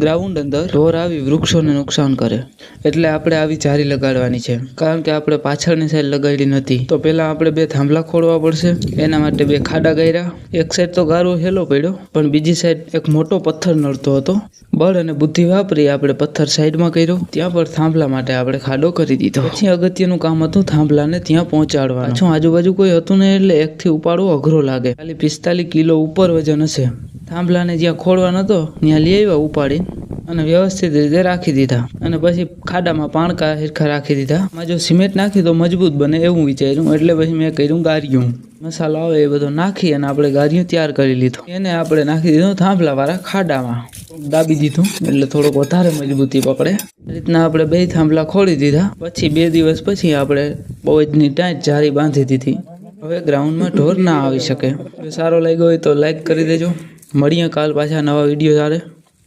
Ground અંદર ઢોર આવી વૃક્ષોને નુકસાન કરે, એટલે આપણે આવી જારી લગાડવાની છે. કારણ કે આપણે પાછળની સાઈડ લગાડી નથી, તો પહેલા આપણે 2 થાંભલા ખોડવા પડશે. એના માટે 2 ખાડા કર્યા. એક સાઈડ તો ગારો હેલો પડ્યો, પણ બીજી સાઈડ એક મોટો પથ્થર નડતો હતો. બળ અને બુદ્ધિ વાપરી આપણે પથ્થર સાઈડમાં કર્યો. ત્યાં પર થાંભલા માટે આપણે ખાડો કરી દીધો. પછી અગત્યનું કામ હતું થાંભલાને ત્યાં પહોંચાડવાનું. પાછું આજુબાજુ કોઈ હતું ને, એટલે એકથી ઉપાડવો અઘરો લાગે. ખાલી 45 કિલો ઉપર વજન હશે. થાંભલાને જ્યાં ખોડવાનો હતો ત્યાં લઈ આવ્યા ઉપાડી અને વ્યવસ્થિત રીતે રાખી દીધા. અને પછી ખાડામાં પાણકા હિરખા રાખી દીધા. જો સિમેન્ટ નાખી તો મજબૂત બને એવું વિચાર્યું, એટલે પછી મેં કર્યું ગારિયું. મસાલો આવે એ બધો નાખી અને આપણે ગારિયું તૈયાર કરી લીધું. એને આપણે નાખી દીધું થાંભલા વાળા ખાડામાં, દાબી દીધું એટલે થોડોક વધારે મજબૂતી પકડે. આ રીતના આપણે 2 થાંભલા ખોલી દીધા. પછી 2 દિવસ પછી આપણે બહુજની ટાઈટ જારી બાંધી દીધી. હવે ગ્રાઉન્ડમાં ઢોર ના આવી શકે. સારો લાગ્યો હોય તો લાઈક કરી દેજો. મળીએ કાલ પાછા નવા વિડીયો સાથે.